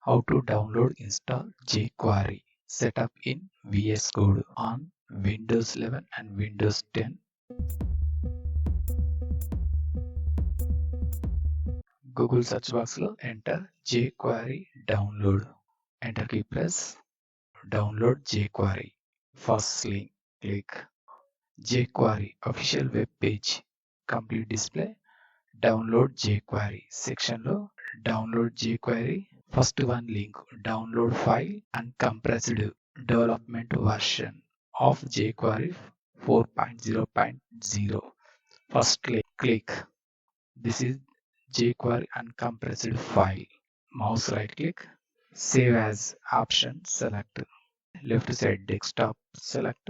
How to download install jQuery. Setup in VS Code on Windows 11 and Windows 10. Google search box lo enter jQuery download. Enter key press. Download jQuery. First link click. jQuery official web page. Complete display. Download jQuery section lo download jQuery. First one link download file and compressed development version of jQuery 4.0.0. First click. This is jQuery uncompressed file. Mouse right click. Save as option select. Left side desktop select.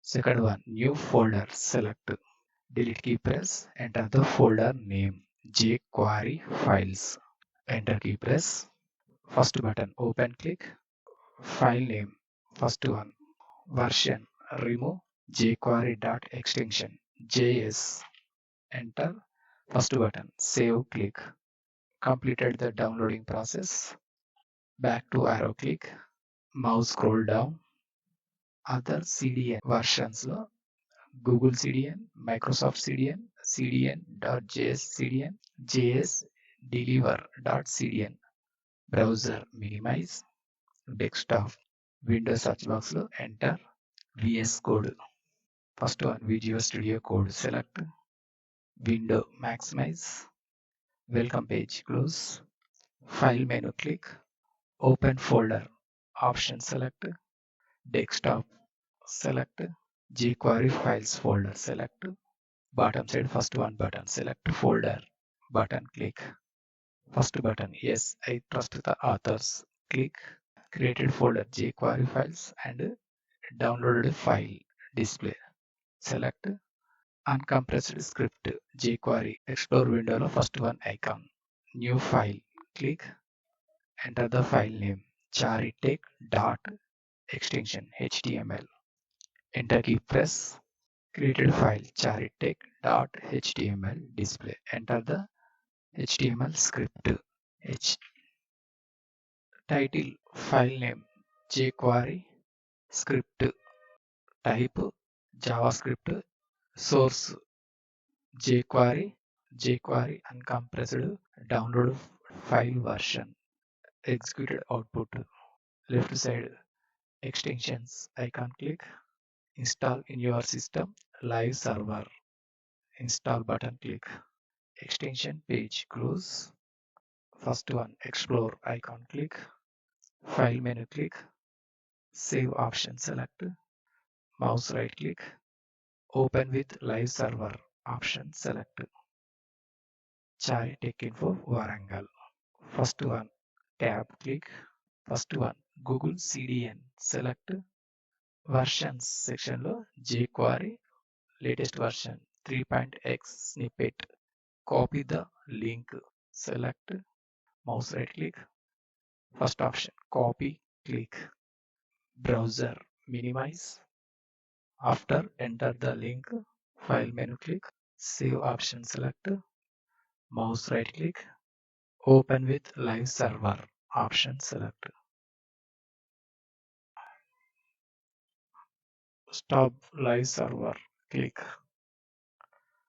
Second one new folder select. Delete key press. Enter the folder name jQuery files. Enter key press. First button open click. File name first one. Version remove jQuery.extension JS. Enter. First button save click. Completed the downloading process. Back to arrow click. Mouse scroll down. Other CDN versions lo Google CDN, Microsoft CDN, CDN.js CDN, JS deliver.cdn. Browser minimize. Desktop. Windows search box lo enter VS Code. First one Visual Studio Code select. Window maximize. Welcome page close. File menu click. Open folder option select. Desktop select. jQuery files folder select. Bottom side first one button select folder button click. First button yes I trust the authors click. Created folder jQuery files and downloaded file display select. Uncompressed script jQuery explore window lo first one icon. New file click. Enter the file name charitek.extension html. Enter key press. Created file charitek.html display. Enter the HTML script. H title file name jQuery script type JavaScript source jQuery uncompressed download file version executed output. Left side extensions icon click. Install in your system live server. Install button click. Extension page close. First one explore icon click. File menu click. Save option select. Mouse right click. Open with live server option select. Charitek info Warangal. First one tab click. First one Google CDN select. Versions section lo jQuery latest version 3.x snippet. Copy the link select. Mouse right click. First option copy click. Browser minimize. After enter the link file menu click. Save option select. Mouse right click. Open with live server option select. Stop live server click.